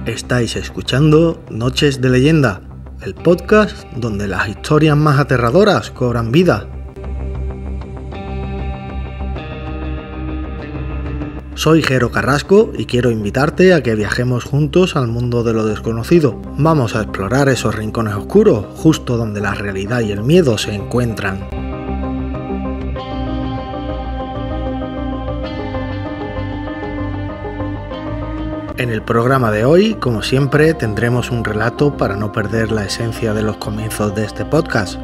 Estáis escuchando Noches de Leyenda, el podcast donde las historias más aterradoras cobran vida. Soy Jero Carrasco y quiero invitarte a que viajemos juntos al mundo de lo desconocido. Vamos a explorar esos rincones oscuros, justo donde la realidad y el miedo se encuentran. En el programa de hoy, como siempre, tendremos un relato para no perder la esencia de los comienzos de este podcast.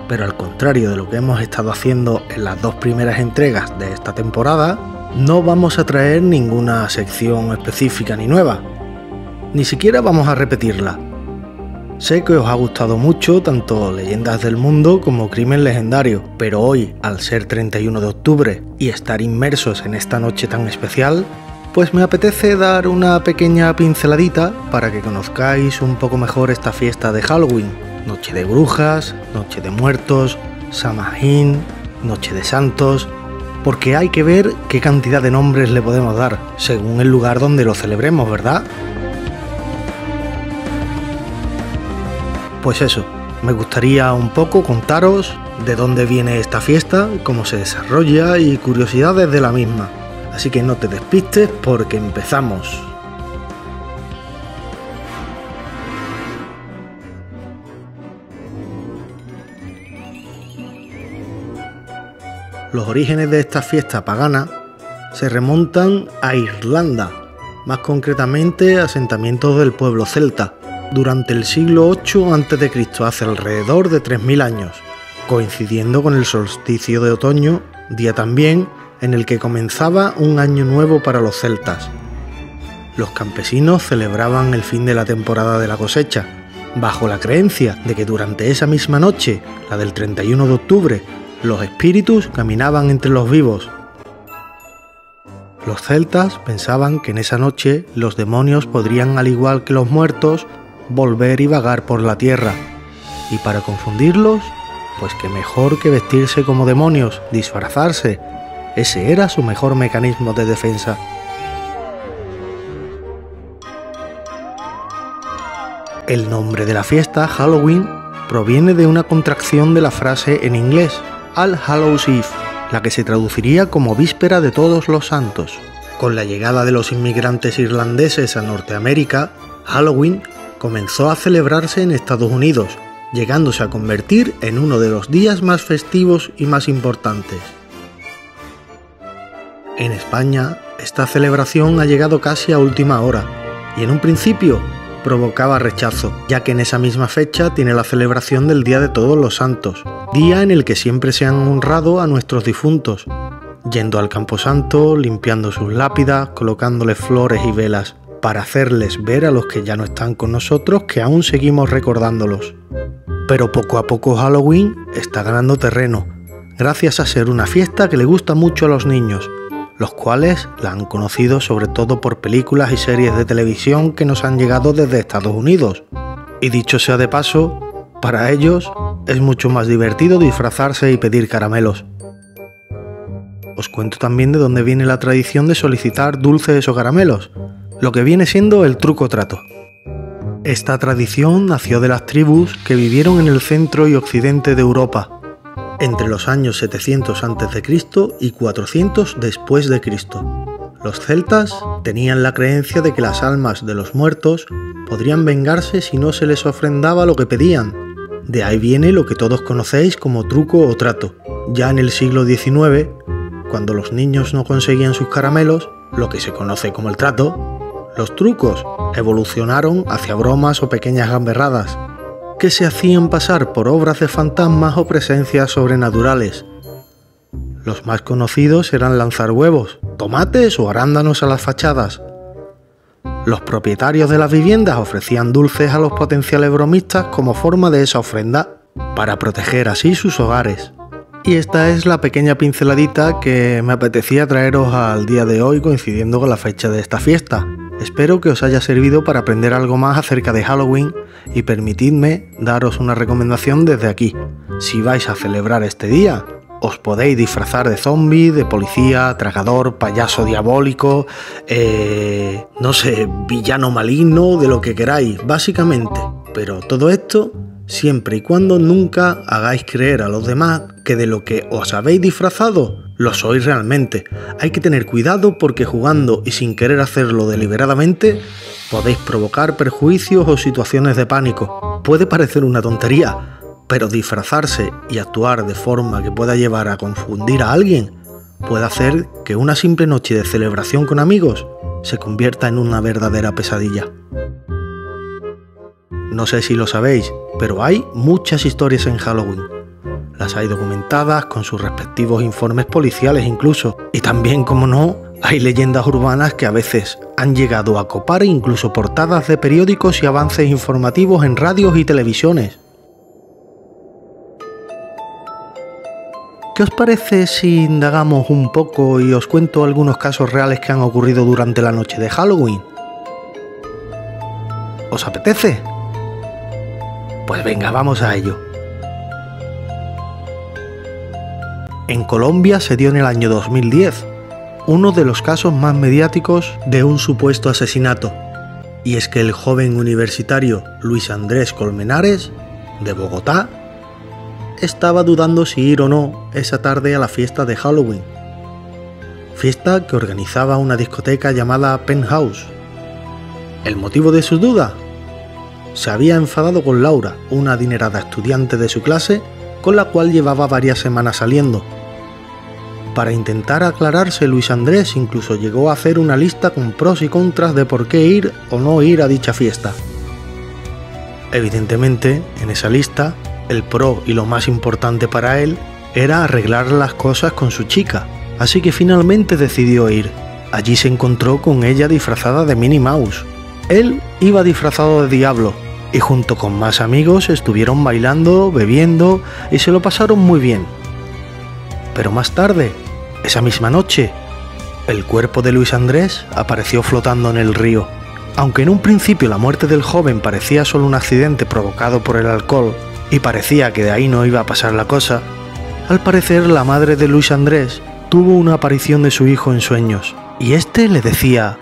Pero al contrario de lo que hemos estado haciendo en las dos primeras entregas de esta temporada, no vamos a traer ninguna sección específica ni nueva. Ni siquiera vamos a repetirla. Sé que os ha gustado mucho tanto Leyendas del Mundo como Crimen Legendario, pero hoy, al ser 31 de octubre y estar inmersos en esta noche tan especial, pues me apetece dar una pequeña pinceladita para que conozcáis un poco mejor esta fiesta de Halloween. Noche de brujas, noche de muertos, Samhain, noche de santos, porque hay que ver qué cantidad de nombres le podemos dar, según el lugar donde lo celebremos, ¿verdad? Pues eso, me gustaría un poco contaros de dónde viene esta fiesta, cómo se desarrolla y curiosidades de la misma. Así que no te despistes porque empezamos. Los orígenes de esta fiesta pagana se remontan a Irlanda, más concretamente a asentamientos del pueblo celta, durante el siglo VIII a.C., hace alrededor de 3000 años, coincidiendo con el solsticio de otoño, día también en el que comenzaba un año nuevo para los celtas. Los campesinos celebraban el fin de la temporada de la cosecha, bajo la creencia de que durante esa misma noche, la del 31 de octubre, los espíritus caminaban entre los vivos. Los celtas pensaban que en esa noche los demonios podrían, al igual que los muertos, volver y vagar por la tierra, y para confundirlos, pues que mejor que vestirse como demonios, disfrazarse. Ese era su mejor mecanismo de defensa. El nombre de la fiesta, Halloween, proviene de una contracción de la frase en inglés, All Hallows Eve, la que se traduciría como Víspera de Todos los Santos. Con la llegada de los inmigrantes irlandeses a Norteamérica, Halloween comenzó a celebrarse en Estados Unidos, llegándose a convertir en uno de los días más festivos y más importantes. En España, esta celebración ha llegado casi a última hora, y en un principio provocaba rechazo, ya que en esa misma fecha tiene la celebración del Día de Todos los Santos, día en el que siempre se han honrado a nuestros difuntos, yendo al camposanto, limpiando sus lápidas, colocándoles flores y velas, para hacerles ver a los que ya no están con nosotros que aún seguimos recordándolos. Pero poco a poco Halloween está ganando terreno, gracias a ser una fiesta que le gusta mucho a los niños, los cuales la han conocido sobre todo por películas y series de televisión que nos han llegado desde Estados Unidos. Y dicho sea de paso, para ellos es mucho más divertido disfrazarse y pedir caramelos. Os cuento también de dónde viene la tradición de solicitar dulces o caramelos, lo que viene siendo el truco-trato. Esta tradición nació de las tribus que vivieron en el centro y occidente de Europa, entre los años 700 a.C. y 400 después de Cristo. Los celtas tenían la creencia de que las almas de los muertos podrían vengarse si no se les ofrendaba lo que pedían. De ahí viene lo que todos conocéis como truco o trato. Ya en el siglo XIX, cuando los niños no conseguían sus caramelos, lo que se conoce como el trato, los trucos evolucionaron hacia bromas o pequeñas gamberradas, que se hacían pasar por obras de fantasmas o presencias sobrenaturales. Los más conocidos eran lanzar huevos, tomates o arándanos a las fachadas. Los propietarios de las viviendas ofrecían dulces a los potenciales bromistas como forma de esa ofrenda, para proteger así sus hogares. Y esta es la pequeña pinceladita que me apetecía traeros al día de hoy, coincidiendo con la fecha de esta fiesta. Espero que os haya servido para aprender algo más acerca de Halloween y permitidme daros una recomendación desde aquí. Si vais a celebrar este día, os podéis disfrazar de zombie, de policía, tragador, payaso diabólico, no sé, villano maligno, de lo que queráis, básicamente. Pero todo esto siempre y cuando nunca hagáis creer a los demás que de lo que os habéis disfrazado lo sois realmente. Hay que tener cuidado porque jugando y sin querer hacerlo deliberadamente podéis provocar perjuicios o situaciones de pánico. Puede parecer una tontería, pero disfrazarse y actuar de forma que pueda llevar a confundir a alguien puede hacer que una simple noche de celebración con amigos se convierta en una verdadera pesadilla. No sé si lo sabéis, pero hay muchas historias en Halloween. Las hay documentadas con sus respectivos informes policiales incluso. Y también, como no, hay leyendas urbanas que a veces han llegado a copar incluso portadas de periódicos y avances informativos en radios y televisiones. ¿Qué os parece si indagamos un poco y os cuento algunos casos reales que han ocurrido durante la noche de Halloween? ¿Os apetece? Pues venga, vamos a ello. En Colombia se dio en el año 2010 uno de los casos más mediáticos de un supuesto asesinato, y es que el joven universitario Luis Andrés Colmenares, de Bogotá, estaba dudando si ir o no esa tarde a la fiesta de Halloween, fiesta que organizaba una discoteca llamada Penthouse. ¿El motivo de su duda? Se había enfadado con Laura, una adinerada estudiante de su clase con la cual llevaba varias semanas saliendo. Para intentar aclararse, Luis Andrés incluso llegó a hacer una lista con pros y contras de por qué ir o no ir a dicha fiesta. Evidentemente, en esa lista, el pro y lo más importante para él era arreglar las cosas con su chica, así que finalmente decidió ir. Allí se encontró con ella disfrazada de Minnie Mouse. Él iba disfrazado de diablo y junto con más amigos estuvieron bailando, bebiendo y se lo pasaron muy bien. Pero más tarde, esa misma noche, el cuerpo de Luis Andrés apareció flotando en el río. Aunque en un principio la muerte del joven parecía solo un accidente provocado por el alcohol y parecía que de ahí no iba a pasar la cosa, al parecer la madre de Luis Andrés tuvo una aparición de su hijo en sueños y este le decía: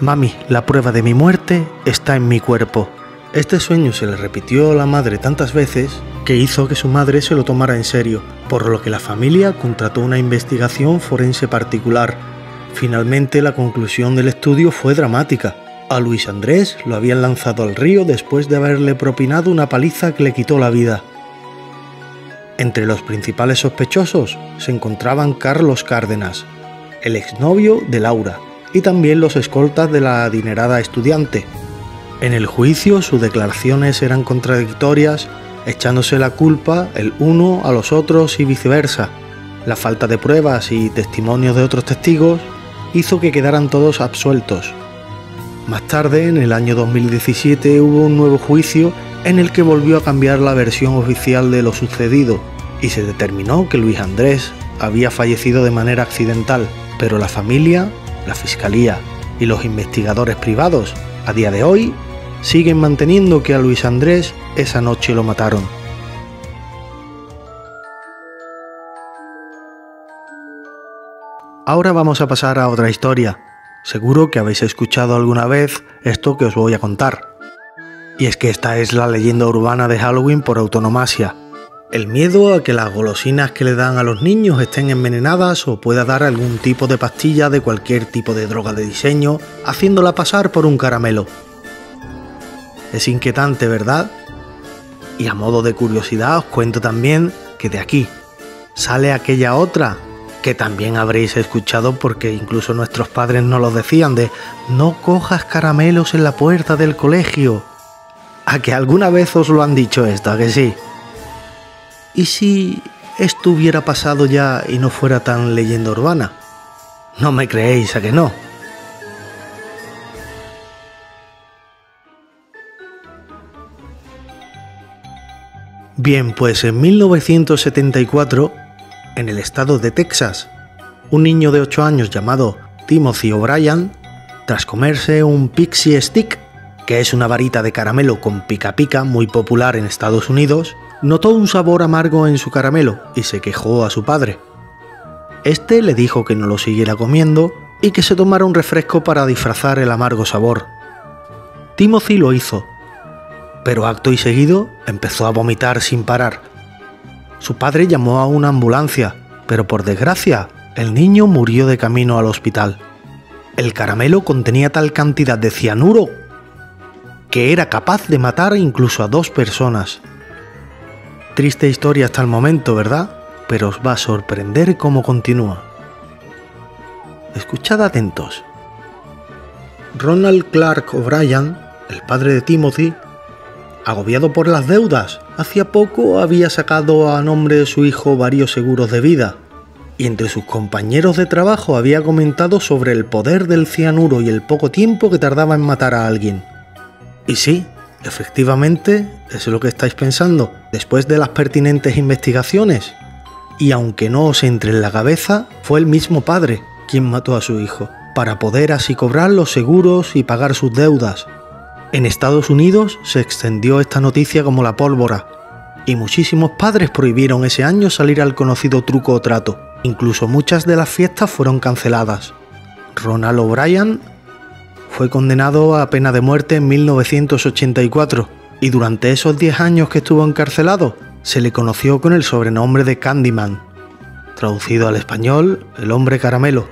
«Mami, la prueba de mi muerte está en mi cuerpo». Este sueño se le repitió a la madre tantas veces que hizo que su madre se lo tomara en serio, por lo que la familia contrató una investigación forense particular. Finalmente la conclusión del estudio fue dramática. A Luis Andrés lo habían lanzado al río después de haberle propinado una paliza que le quitó la vida. Entre los principales sospechosos se encontraban Carlos Cárdenas, el exnovio de Laura, y también los escoltas de la adinerada estudiante. En el juicio sus declaraciones eran contradictorias, echándose la culpa el uno a los otros y viceversa. La falta de pruebas y testimonios de otros testigos hizo que quedaran todos absueltos. Más tarde, en el año 2017, hubo un nuevo juicio en el que volvió a cambiar la versión oficial de lo sucedido y se determinó que Luis Andrés había fallecido de manera accidental, pero la familia, la fiscalía y los investigadores privados, a día de hoy, siguen manteniendo que a Luis Andrés esa noche lo mataron. Ahora vamos a pasar a otra historia. Seguro que habéis escuchado alguna vez esto que os voy a contar. Y es que esta es la leyenda urbana de Halloween por antonomasia. El miedo a que las golosinas que le dan a los niños estén envenenadas o pueda dar algún tipo de pastilla de cualquier tipo de droga de diseño, haciéndola pasar por un caramelo. Es inquietante, ¿verdad? Y a modo de curiosidad os cuento también que de aquí sale aquella otra que también habréis escuchado porque incluso nuestros padres nos lo decían de «no cojas caramelos en la puerta del colegio». ¿A que alguna vez os lo han dicho esto, a que sí? ¿Y si esto hubiera pasado ya y no fuera tan leyenda urbana? No me creéis, ¿a que no? Bien, pues en 1974, en el estado de Texas, un niño de 8 años llamado Timothy O'Brien, tras comerse un Pixie Stick, que es una varita de caramelo con pica pica muy popular en Estados Unidos, notó un sabor amargo en su caramelo y se quejó a su padre. Este le dijo que no lo siguiera comiendo y que se tomara un refresco para disfrazar el amargo sabor. Timothy lo hizo, pero acto y seguido empezó a vomitar sin parar. Su padre llamó a una ambulancia, pero por desgracia, el niño murió de camino al hospital. El caramelo contenía tal cantidad de cianuro que era capaz de matar incluso a 2 personas. Triste historia hasta el momento, ¿verdad? Pero os va a sorprender cómo continúa. Escuchad atentos. Ronald Clark O'Brien, el padre de Timothy, agobiado por las deudas, hacía poco había sacado a nombre de su hijo varios seguros de vida, y entre sus compañeros de trabajo había comentado sobre el poder del cianuro y el poco tiempo que tardaba en matar a alguien. Y sí, efectivamente, es lo que estáis pensando, después de las pertinentes investigaciones. Y aunque no os entre en la cabeza, fue el mismo padre quien mató a su hijo, para poder así cobrar los seguros y pagar sus deudas. En Estados Unidos se extendió esta noticia como la pólvora, y muchísimos padres prohibieron ese año salir al conocido truco o trato. Incluso muchas de las fiestas fueron canceladas. Ronald O'Brien fue condenado a pena de muerte en 1984, y durante esos 10 años que estuvo encarcelado, se le conoció con el sobrenombre de Candyman, traducido al español, el hombre caramelo.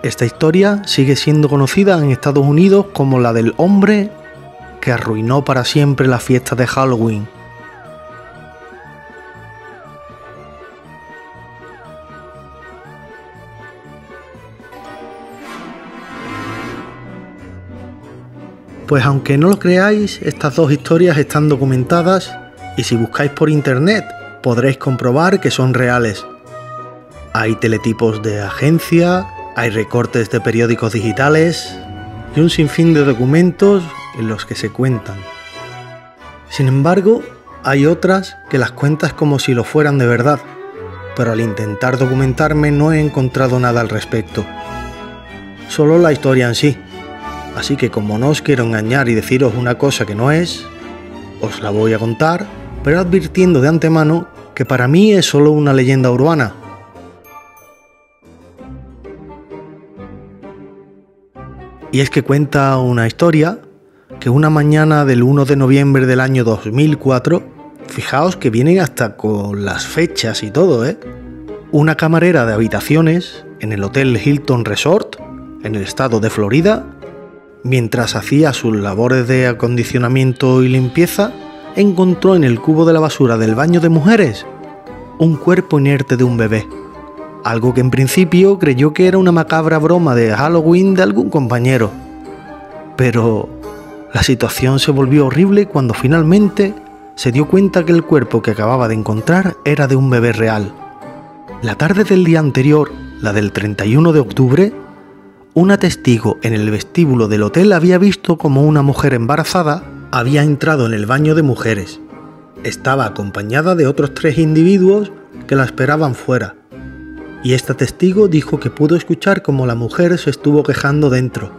Esta historia sigue siendo conocida en Estados Unidos como la del hombre que arruinó para siempre la fiesta de Halloween. Pues aunque no lo creáis, estas 2 historias están documentadas y si buscáis por internet podréis comprobar que son reales. Hay teletipos de agencia, hay recortes de periódicos digitales y un sinfín de documentos en los que se cuentan. Sin embargo, hay otras que las cuentas como si lo fueran de verdad, pero al intentar documentarme no he encontrado nada al respecto. Solo la historia en sí. Así que como no os quiero engañar y deciros una cosa que no es, os la voy a contar, pero advirtiendo de antemano que para mí es solo una leyenda urbana. Y es que cuenta una historia que una mañana del 1 de noviembre del año 2004, fijaos que vienen hasta con las fechas y todo, una camarera de habitaciones en el Hotel Hilton Resort, en el estado de Florida, mientras hacía sus labores de acondicionamiento y limpieza, encontró en el cubo de la basura del baño de mujeres un cuerpo inerte de un bebé. Algo que en principio creyó que era una macabra broma de Halloween de algún compañero. Pero la situación se volvió horrible cuando finalmente se dio cuenta que el cuerpo que acababa de encontrar era de un bebé real. La tarde del día anterior, la del 31 de octubre, una testigo en el vestíbulo del hotel había visto como una mujer embarazada había entrado en el baño de mujeres. Estaba acompañada de otros 3 individuos que la esperaban fuera. Y esta testigo dijo que pudo escuchar cómo la mujer se estuvo quejando dentro.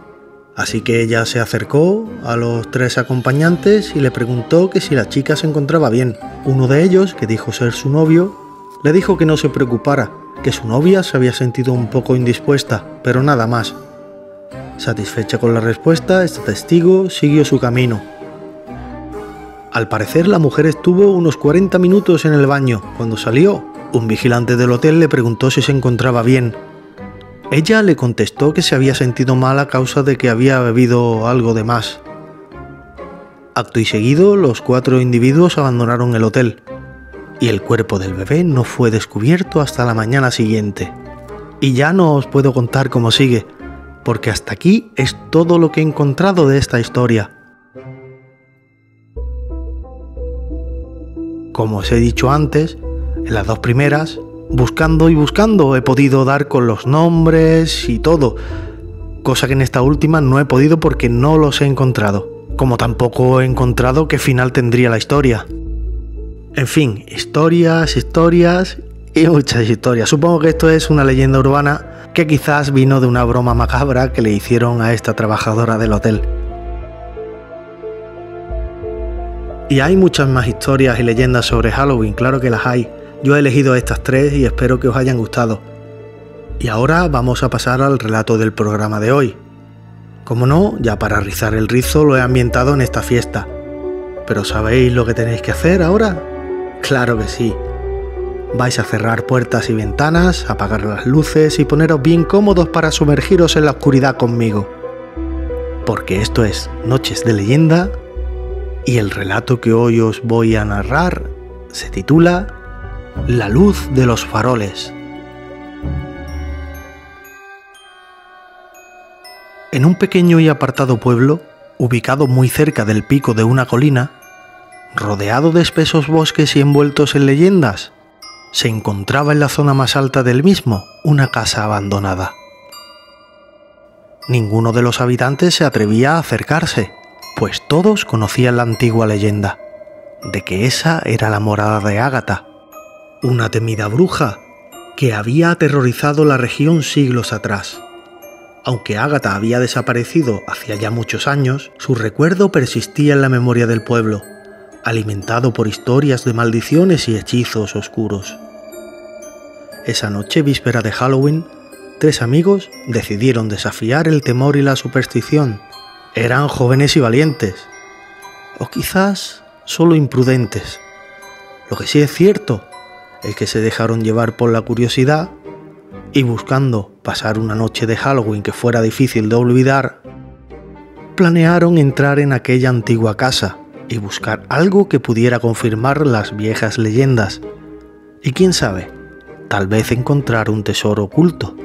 Así que ella se acercó a los 3 acompañantes y le preguntó que si la chica se encontraba bien. Uno de ellos, que dijo ser su novio, le dijo que no se preocupara, que su novia se había sentido un poco indispuesta, pero nada más. Satisfecha con la respuesta, esta testigo siguió su camino. Al parecer la mujer estuvo unos 40 minutos en el baño. Cuando salió, un vigilante del hotel le preguntó si se encontraba bien. Ella le contestó que se había sentido mal a causa de que había bebido algo de más. Acto y seguido, los 4 individuos abandonaron el hotel, y el cuerpo del bebé no fue descubierto hasta la mañana siguiente. Y ya no os puedo contar cómo sigue, porque hasta aquí es todo lo que he encontrado de esta historia. Como os he dicho antes, en las 2 primeras, buscando y buscando, he podido dar con los nombres y todo, cosa que en esta última no he podido porque no los he encontrado, como tampoco he encontrado qué final tendría la historia. En fin, historias y muchas historias. Supongo que esto es una leyenda urbana que quizás vino de una broma macabra que le hicieron a esta trabajadora del hotel. Y hay muchas más historias y leyendas sobre Halloween, claro que las hay. Yo he elegido estas 3 y espero que os hayan gustado. Y ahora vamos a pasar al relato del programa de hoy. Como no, ya para rizar el rizo lo he ambientado en esta fiesta. ¿Pero sabéis lo que tenéis que hacer ahora? Claro que sí. Vais a cerrar puertas y ventanas, apagar las luces y poneros bien cómodos para sumergiros en la oscuridad conmigo. Porque esto es Noches de Leyenda y el relato que hoy os voy a narrar se titula La luz de los faroles. En un pequeño y apartado pueblo, ubicado muy cerca del pico de una colina, rodeado de espesos bosques y envueltos en leyendas, se encontraba en la zona más alta del mismo una casa abandonada. Ninguno de los habitantes se atrevía a acercarse, pues todos conocían la antigua leyenda, de que esa era la morada de Ágata, una temida bruja que había aterrorizado la región siglos atrás. Aunque Ágata había desaparecido hacía ya muchos años, su recuerdo persistía en la memoria del pueblo, alimentado por historias de maldiciones y hechizos oscuros. Esa noche víspera de Halloween, 3 amigos decidieron desafiar el temor y la superstición. Eran jóvenes y valientes, o quizás solo imprudentes. Lo que sí es cierto es que se dejaron llevar por la curiosidad y, buscando pasar una noche de Halloween que fuera difícil de olvidar, planearon entrar en aquella antigua casa y buscar algo que pudiera confirmar las viejas leyendas. Y quién sabe, tal vez encontrar un tesoro oculto.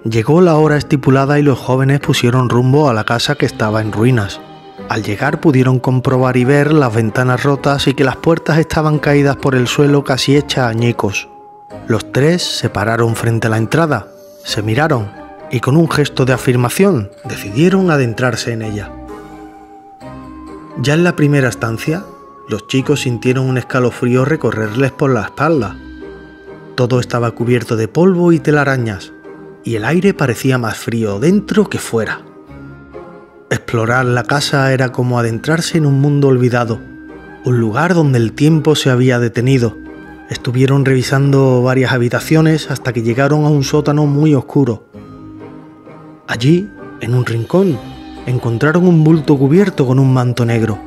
Llegó la hora estipulada y los jóvenes pusieron rumbo a la casa que estaba en ruinas. Al llegar pudieron comprobar y ver las ventanas rotas y que las puertas estaban caídas por el suelo casi hechas añicos. Los 3 se pararon frente a la entrada, se miraron y con un gesto de afirmación decidieron adentrarse en ella. Ya en la primera estancia, los chicos sintieron un escalofrío recorrerles por la espalda. Todo estaba cubierto de polvo y telarañas, y el aire parecía más frío dentro que fuera. Explorar la casa era como adentrarse en un mundo olvidado, un lugar donde el tiempo se había detenido. Estuvieron revisando varias habitaciones hasta que llegaron a un sótano muy oscuro. Allí, en un rincón, encontraron un bulto cubierto con un manto negro.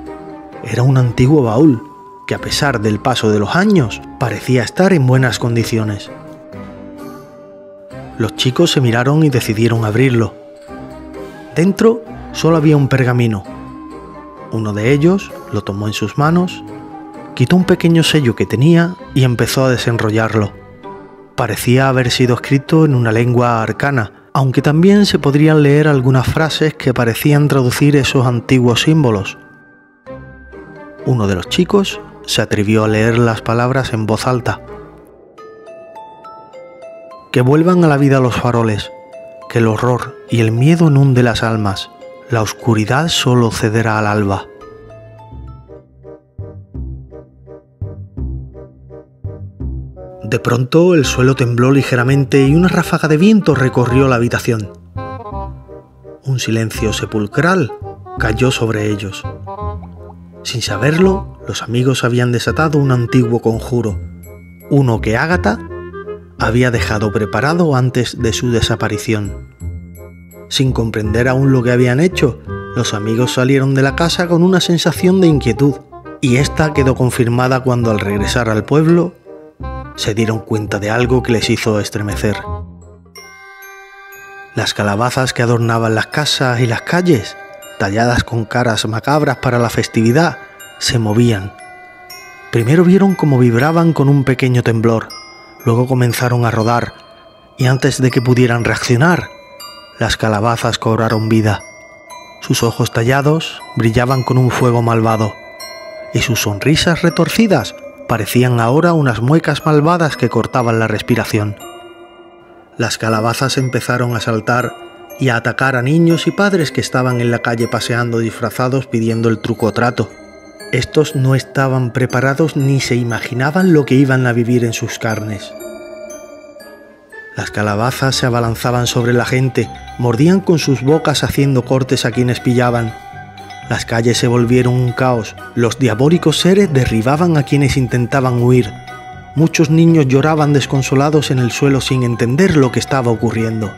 Era un antiguo baúl, que a pesar del paso de los años, parecía estar en buenas condiciones. Los chicos se miraron y decidieron abrirlo. Dentro solo había un pergamino. Uno de ellos lo tomó en sus manos, quitó un pequeño sello que tenía y empezó a desenrollarlo. Parecía haber sido escrito en una lengua arcana, aunque también se podrían leer algunas frases que parecían traducir esos antiguos símbolos. Uno de los chicos se atrevió a leer las palabras en voz alta. Que vuelvan a la vida los faroles, que el horror y el miedo inunde las almas, la oscuridad solo cederá al alba. De pronto el suelo tembló ligeramente y una ráfaga de viento recorrió la habitación. Un silencio sepulcral cayó sobre ellos. Sin saberlo, los amigos habían desatado un antiguo conjuro, uno que Ágata había dejado preparado antes de su desaparición. Sin comprender aún lo que habían hecho, los amigos salieron de la casa con una sensación de inquietud, y esta quedó confirmada cuando al regresar al pueblo se dieron cuenta de algo que les hizo estremecer. Las calabazas que adornaban las casas y las calles, talladas con caras macabras para la festividad, se movían. Primero vieron cómo vibraban con un pequeño temblor, luego comenzaron a rodar, y antes de que pudieran reaccionar, las calabazas cobraron vida. Sus ojos tallados brillaban con un fuego malvado, y sus sonrisas retorcidas parecían ahora unas muecas malvadas que cortaban la respiración. Las calabazas empezaron a saltar y a atacar a niños y padres que estaban en la calle paseando disfrazados pidiendo el truco o trato. Estos no estaban preparados ni se imaginaban lo que iban a vivir en sus carnes. Las calabazas se abalanzaban sobre la gente, mordían con sus bocas haciendo cortes a quienes pillaban. Las calles se volvieron un caos. Los diabólicos seres derribaban a quienes intentaban huir. Muchos niños lloraban desconsolados en el suelo sin entender lo que estaba ocurriendo.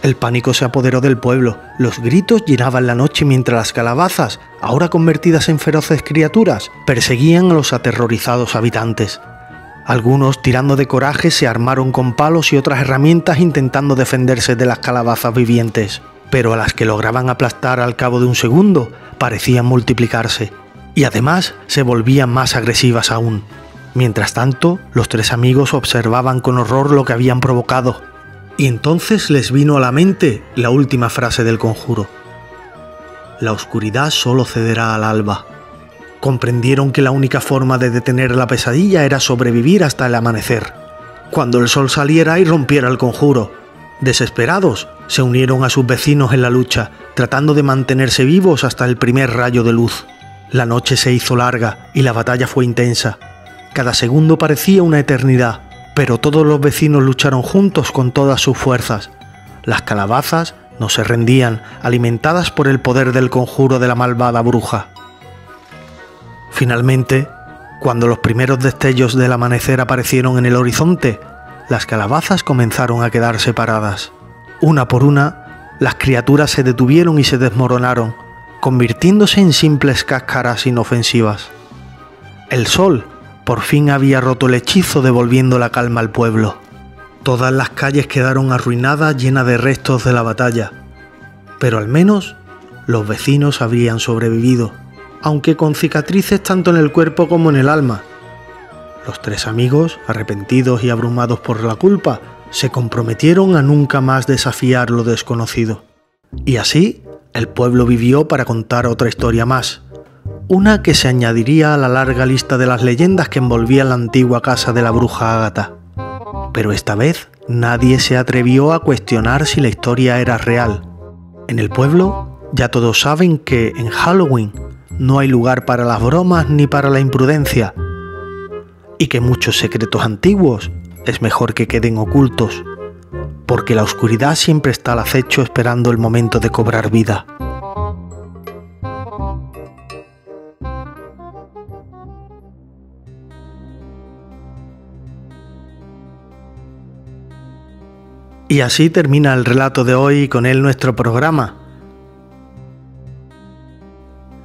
El pánico se apoderó del pueblo. Los gritos llenaban la noche mientras las calabazas, ahora convertidas en feroces criaturas, perseguían a los aterrorizados habitantes. Algunos, tirando de coraje, se armaron con palos y otras herramientas intentando defenderse de las calabazas vivientes. Pero a las que lograban aplastar al cabo de un segundo, parecían multiplicarse. Y además se volvían más agresivas aún. Mientras tanto, los tres amigos observaban con horror lo que habían provocado. Y entonces les vino a la mente la última frase del conjuro. La oscuridad solo cederá al alba. Comprendieron que la única forma de detener la pesadilla era sobrevivir hasta el amanecer, cuando el sol saliera y rompiera el conjuro. Desesperados, se unieron a sus vecinos en la lucha, tratando de mantenerse vivos hasta el primer rayo de luz. La noche se hizo larga y la batalla fue intensa. Cada segundo parecía una eternidad, pero todos los vecinos lucharon juntos con todas sus fuerzas. Las calabazas no se rendían, alimentadas por el poder del conjuro de la malvada bruja. Finalmente, cuando los primeros destellos del amanecer aparecieron en el horizonte, las calabazas comenzaron a quedar separadas. Una por una, las criaturas se detuvieron y se desmoronaron, convirtiéndose en simples cáscaras inofensivas. El sol por fin había roto el hechizo, devolviendo la calma al pueblo. Todas las calles quedaron arruinadas, llenas de restos de la batalla. Pero al menos los vecinos habrían sobrevivido, aunque con cicatrices tanto en el cuerpo como en el alma. Los tres amigos, arrepentidos y abrumados por la culpa, se comprometieron a nunca más desafiar lo desconocido. Y así, el pueblo vivió para contar otra historia más. Una que se añadiría a la larga lista de las leyendas que envolvían la antigua casa de la bruja Ágata. Pero esta vez nadie se atrevió a cuestionar si la historia era real. En el pueblo ya todos saben que en Halloween no hay lugar para las bromas ni para la imprudencia, y que muchos secretos antiguos es mejor que queden ocultos, porque la oscuridad siempre está al acecho esperando el momento de cobrar vida. Y así termina el relato de hoy y con él nuestro programa.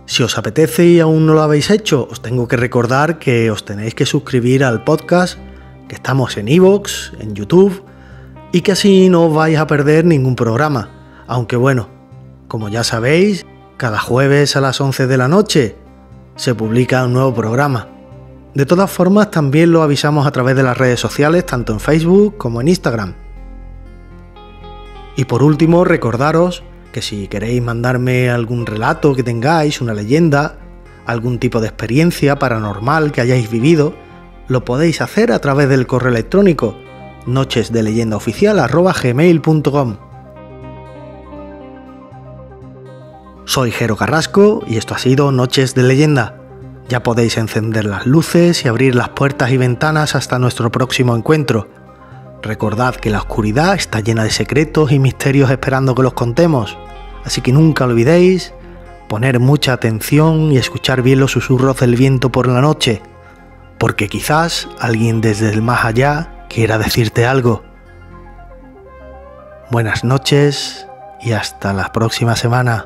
Si os apetece y aún no lo habéis hecho, os tengo que recordar que os tenéis que suscribir al podcast, que estamos en iVoox, en YouTube, y que así no os vais a perder ningún programa. Aunque bueno, como ya sabéis, cada jueves a las 11 de la noche se publica un nuevo programa. De todas formas, también lo avisamos a través de las redes sociales, tanto en Facebook como en Instagram. Y por último, recordaros que si queréis mandarme algún relato que tengáis, una leyenda, algún tipo de experiencia paranormal que hayáis vivido, lo podéis hacer a través del correo electrónico nochesdeleyendaoficial@gmail.com. Soy Jero Carrasco y esto ha sido Noches de Leyenda. Ya podéis encender las luces y abrir las puertas y ventanas hasta nuestro próximo encuentro. Recordad que la oscuridad está llena de secretos y misterios esperando que los contemos, así que nunca olvidéis poner mucha atención y escuchar bien los susurros del viento por la noche, porque quizás alguien desde el más allá quiera decirte algo. Buenas noches y hasta la próxima semana.